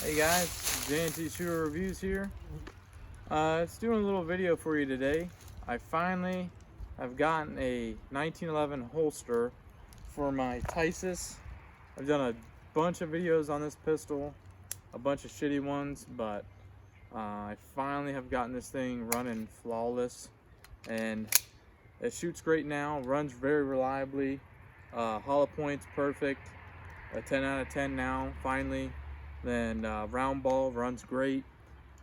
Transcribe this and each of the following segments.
Hey guys, JNT Shooter Reviews here. It's doing a little video for you today. I finally have gotten a 1911 holster for my Tysus. I've done a bunch of videos on this pistol, a bunch of shitty ones, but I finally have gotten this thing running flawless, and it shoots great now, runs very reliably, hollow point's perfect, a 10 out of 10 now, finally. Then round ball runs great.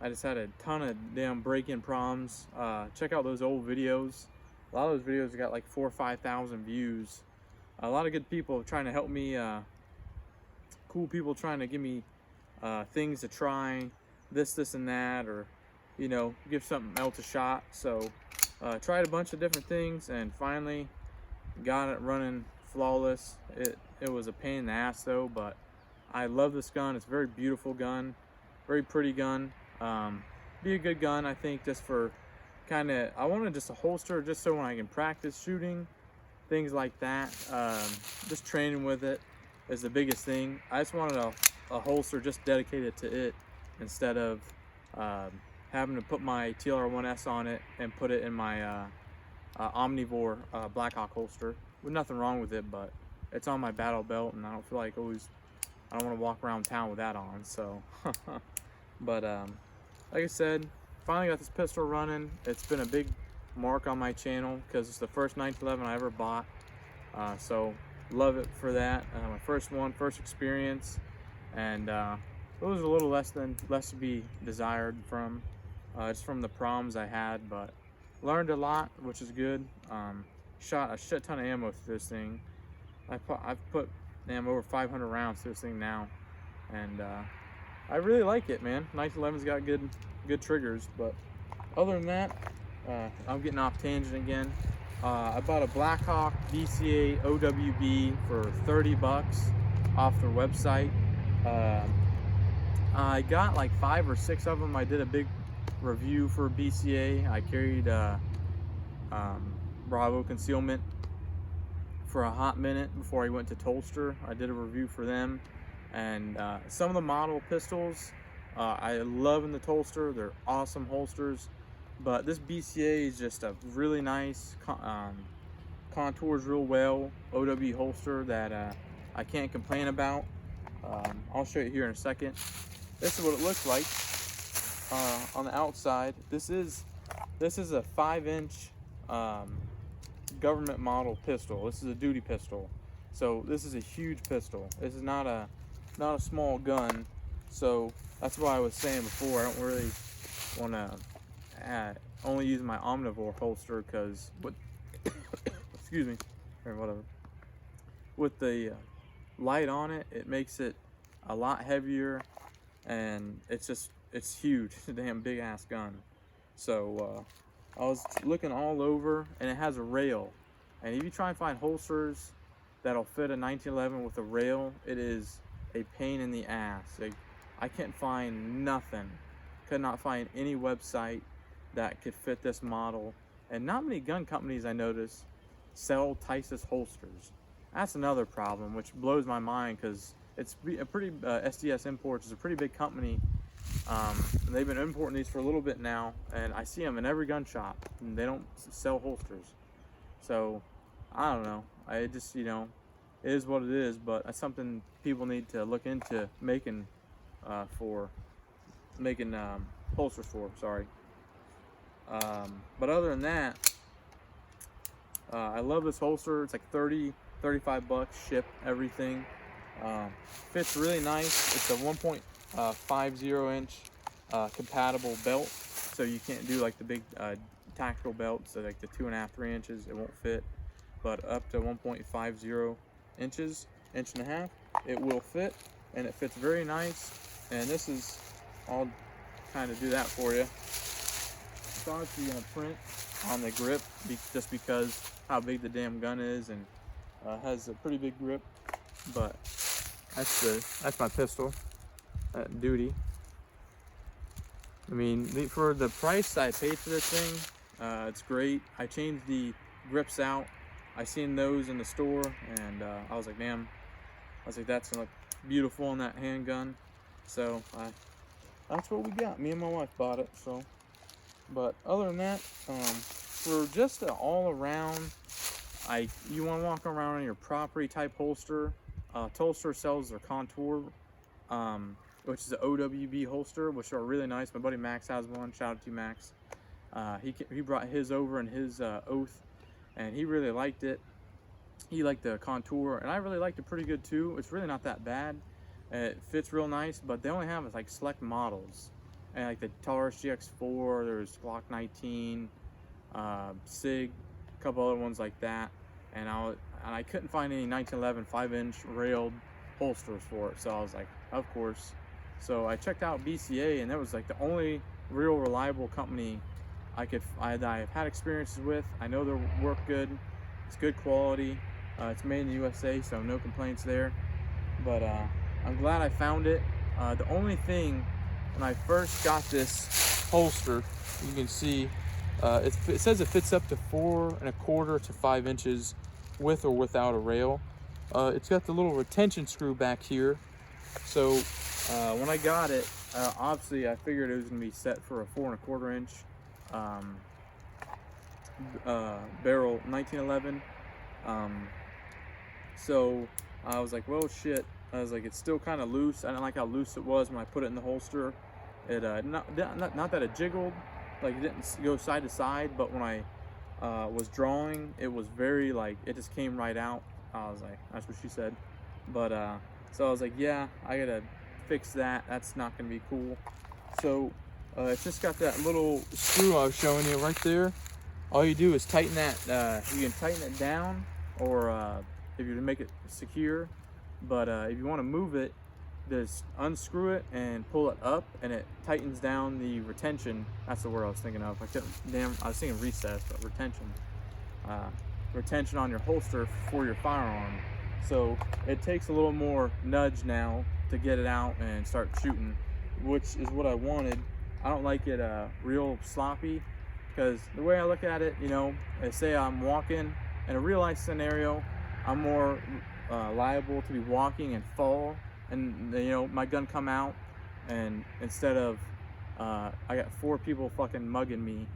I just had a ton of damn break-in problems. Check out those old videos. A lot of those videos got like 4,000 or 5,000 views. A lot of good people trying to help me, cool people trying to give me things to try, this and that, or give something else a shot. So tried a bunch of different things and finally got it running flawless. It was a pain in the ass though, but I love this gun. It's a very beautiful gun, very pretty gun. Be a good gun, I think, just for I wanted just a holster just so when I can practice shooting, things like that. Just training with it is the biggest thing. I just wanted a holster just dedicated to it instead of having to put my TLR1S on it and put it in my Omnivore Blackhawk holster. With nothing wrong with it, but it's on my battle belt and I don't feel like I don't want to walk around town with that on, so. But like I said, finally got this pistol running. It's been a big mark on my channel because it's the first 1911 I ever bought. So love it for that. My first experience, and it was a little less to be desired from just from the problems I had, but learned a lot, which is good. Shot a shit ton of ammo through this thing. I've put over 500 rounds to this thing now, and I really like it, man. 1911's got good triggers, but other than that, I'm getting off tangent again. I bought a Blackhawk BCA OWB for 30 bucks off their website. I got like 5 or 6 of them. I did a big review for BCA. I carried Bravo concealment for a hot minute before I went to Tolster. I did a review for them, and some of the model pistols I love in the Tolster. They're awesome holsters, but this BCA is just a really nice contours real well OW holster that I can't complain about. I'll show you here in a second. This is what it looks like on the outside. This is a 5-inch government model pistol. This is a duty pistol, so this is a huge pistol. This is not a small gun, so that's why I was saying before I don't really want to only use my Omnivore holster, because excuse me, or whatever, with the light on it, it makes it a lot heavier, and it's huge. It's a damn big ass gun. So I was looking all over, and it has a rail. And if you try and find holsters that'll fit a 1911 with a rail, it is a pain in the ass. Like, I can't find nothing. Could not find any website that could fit this model. And not many gun companies, I noticed, sell Tysus holsters. That's another problem, which blows my mind, because it's a pretty SDS Imports is a pretty big company. They've been importing these for a little bit now, and I see them in every gun shop, and they don't sell holsters. So I don't know. I just, it is what it is, but that's something people need to look into making holsters for. Sorry. But other than that, I love this holster. It's like 35 bucks, ship, everything. Fits really nice. It's a 1.50 inch compatible belt, so you can't do like the big tactical belts, so like the 2.5, 3 inches, it won't fit. But up to 1.50 inches, 1.5 inches, it will fit, and it fits very nice. And this is, I'll kind of do that for you. It's obviously gonna print on the grip just because how big the damn gun is, and has a pretty big grip. But that's my pistol, duty. I mean, for the price I paid for this thing, it's great. I changed the grips out. I seen those in the store, and I was like, damn, that's gonna look beautiful on that handgun. So that's what we got. Me and my wife bought it. So, but other than that, for just an all around, you want to walk around on your property type holster. Tolster sells their Contour, which is an OWB holster, which are really nice. My buddy Max has one. Shout out to you, Max. He brought his over in his Oath, and he really liked it. He liked the Contour, and I really liked it pretty good too. It's really not that bad. It fits real nice, but they only have like select models, and like the Taurus GX4. There's Glock 19, Sig, a couple other ones like that, and I couldn't find any 1911 5-inch railed holsters for it. So I was like, of course. So I checked out BCA, and that was like the only real reliable company I've had experiences with. I know their work good. It's good quality. It's made in the USA, so no complaints there. But I'm glad I found it. The only thing, when I first got this holster, you can see it says it fits up to 4 1/4 to 5 inches with or without a rail. It's got the little retention screw back here. So when I got it, obviously I figured it was going to be set for a 4 1/4 inch barrel 1911. So I was like, well, shit. I was like, it's still kind of loose. I didn't like how loose it was when I put it in the holster. It not that it jiggled, like it didn't go side to side, but when I was drawing, it was very like, it just came right out. I was like, that's what she said. But so I was like, yeah, I gotta fix that. That's not gonna be cool. So it's just got that little screw I was showing you right there. All you do is tighten that. You can tighten it down, or if you're to make it secure. But if you want to move it, just unscrew it and pull it up, and it tightens down the retention. That's the word I was thinking of. I was thinking recess, but retention. Retention on your holster for your firearm. So it takes a little more nudge now to get it out and start shooting, which is what I wanted. I don't like it real sloppy, because the way I look at it, you know, say I'm walking in a real life scenario, I'm more liable to be walking and fall, and you know, my gun come out, and instead of I got 4 people fucking mugging me,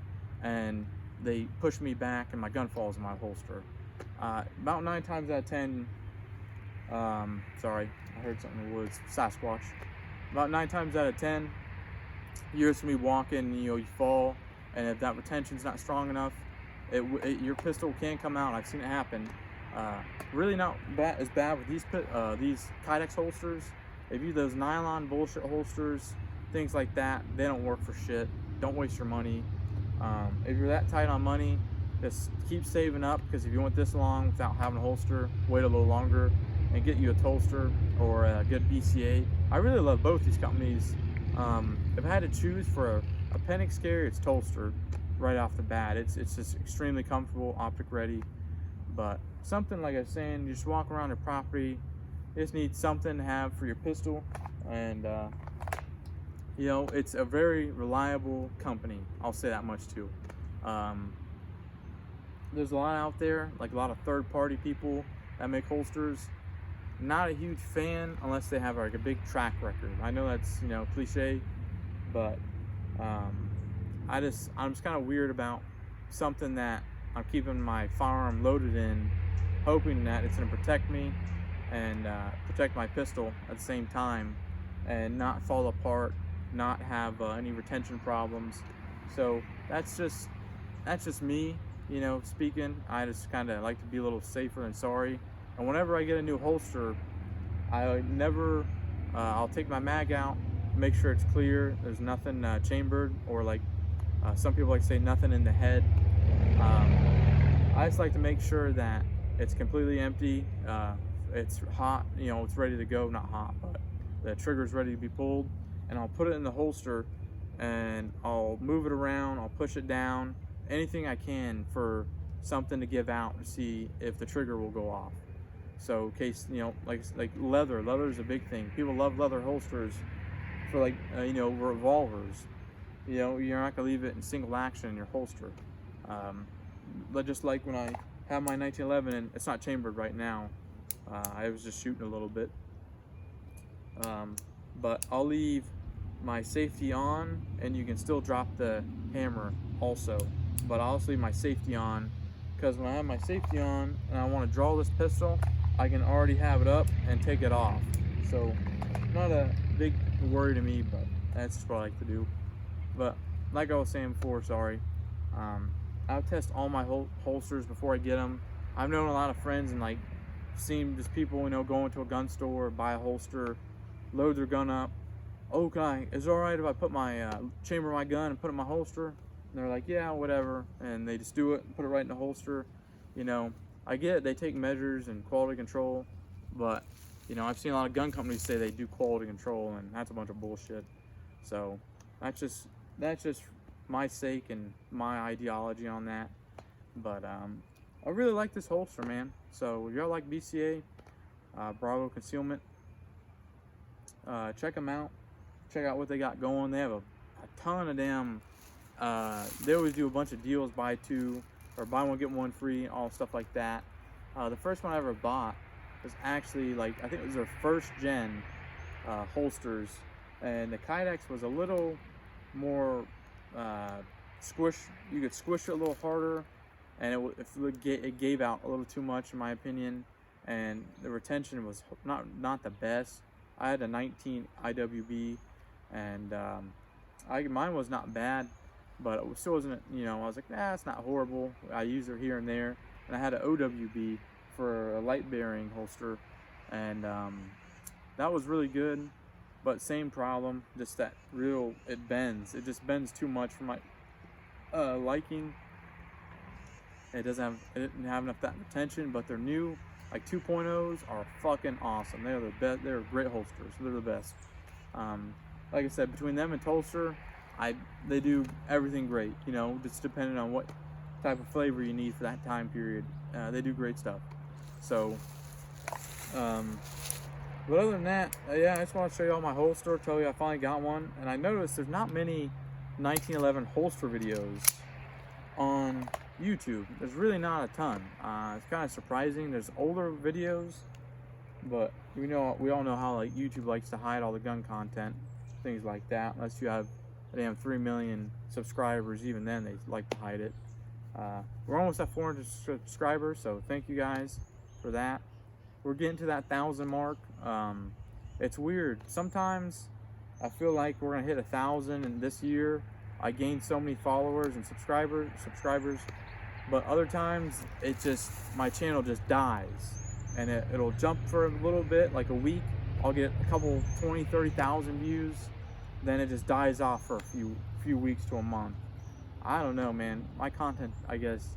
and they push me back and my gun falls in my holster. About 9 times out of 10, sorry, I heard something in the woods, Sasquatch. About 9 times out of 10, you're just gonna be walking, you know, you fall, and if that retention's not strong enough, your pistol can come out. I've seen it happen. Really not as bad with these Kydex holsters. If you those nylon bullshit holsters, things like that, they don't work for shit. Don't waste your money. If you're that tight on money, just keep saving up, because if you went this long without having a holster, wait a little longer and get you a Tolster or a good BCA. I really love both these companies. If I had to choose for a Penix carry, it's Tolster right off the bat. It's just extremely comfortable, optic ready. But something, like I was saying, you just walk around your property, you just need something to have for your pistol, and you know, it's a very reliable company. I'll say that much too. There's a lot out there, like a lot of third-party people that make holsters. Not a huge fan unless they have like a big track record. I know that's, you know, cliche, but I'm just kind of weird about something that I'm keeping my firearm loaded in, hoping that it's going to protect me and protect my pistol at the same time, and not fall apart, not have any retention problems. So that's just me, you know, speaking. I just kind of like to be a little safer than sorry. And whenever I get a new holster, I'll take my mag out, make sure it's clear, there's nothing chambered, or like some people like to say, nothing in the head. I just like to make sure that it's completely empty, it's hot, you know, it's ready to go, not hot, but the trigger's ready to be pulled, and I'll put it in the holster, and I'll move it around, I'll push it down, anything I can for something to give out to see if the trigger will go off. So in case, you know, like leather is a big thing. People love leather holsters for like, you know, revolvers. You know, you're not gonna leave it in single action in your holster. But just like when I have my 1911, and it's not chambered right now, I was just shooting a little bit. but I'll leave my safety on, and you can still drop the hammer also, but I'll also leave my safety on, because when I have my safety on and I want to draw this pistol, I can already have it up and take it off. So not a big worry to me, but that's just what I like to do. But like I was saying before, sorry, I'll test all my holsters before I get them. I've known a lot of friends and like seen just people, you know, go into a gun store, buy a holster, load their gun up. Oh, is it all right if I put my chamber my gun and put it in my holster? And they're like, yeah, whatever. And they just do it and put it right in the holster. You know, I get it, they take measures and quality control, but you know, I've seen a lot of gun companies say they do quality control, and that's a bunch of bullshit. So that's just my sake and my ideology on that. But I really like this holster, man. So if y'all like BCA, Bravo Concealment, check them out. Check out what they got going. They have a ton of damn, they always do a bunch of deals, buy two or buy one get one free, all stuff like that. The first one I ever bought was actually, like, I think it was their first gen holsters, and the Kydex was a little more squish. You could squish it a little harder, and it gave out a little too much in my opinion, and the retention was not the best. I had a 19 IWB, and mine was not bad, but it still wasn't, you know, I was like, nah, it's not horrible. I used it here and there. And I had an OWB for a light bearing holster, and that was really good, but same problem, just that it bends. It just bends too much for my liking. It didn't have enough that retention, but they're new. Like 2.0s are fucking awesome. They're the best. They're great holsters. They're the best. Like I said, between them and Tolster, they do everything great. You know, just depending on what type of flavor you need for that time period. They do great stuff. So, but other than that, yeah, I just want to show you all my holster. Tell you I finally got one, and I noticed there's not many 1911 holster videos on YouTube. There's really not a ton. It's kind of surprising. There's older videos, but we all know how like YouTube likes to hide all the gun content, things like that. Unless you have a damn 3 million subscribers, even then they like to hide it. We're almost at 400 subscribers, so thank you guys for that. We're getting to that 1,000 mark. It's weird. Sometimes I feel like we're gonna hit 1,000, and this year I gained so many followers and subscribers. But other times my channel just dies, and it'll jump for a little bit, like a week. I'll get a couple 20, 30,000 views, then it just dies off for a few weeks to a month. I don't know, man. My content, I guess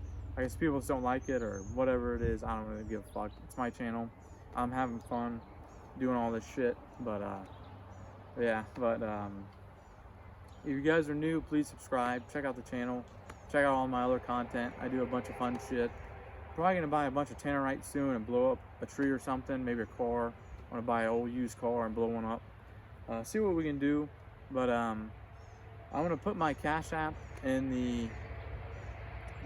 people just don't like it or whatever it is. I don't really give a fuck. It's my channel. I'm having fun doing all this shit. But yeah. But if you guys are new, please subscribe. Check out the channel. Check out all my other content. I do a bunch of fun shit. Probably gonna buy a bunch of tannerite soon and blow up a tree or something. Maybe a car. I want to buy an old used car and blow one up. See what we can do. But I'm gonna put my Cash App in the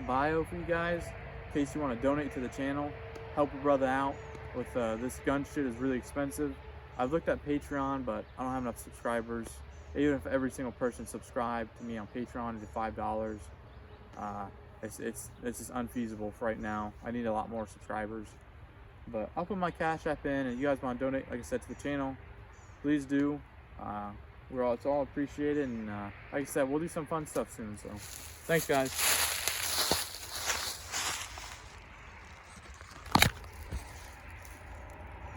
bio for you guys, in case you want to donate to the channel, help a brother out with this gun shit is really expensive. I've looked at Patreon, but I don't have enough subscribers. Even if every single person subscribed to me on Patreon to $5, it's just unfeasible for right now. I need a lot more subscribers. But I'll put my Cash App in, and you guys want to donate, like I said, to the channel, please do. It's all appreciated, and like I said, we'll do some fun stuff soon. So thanks, guys.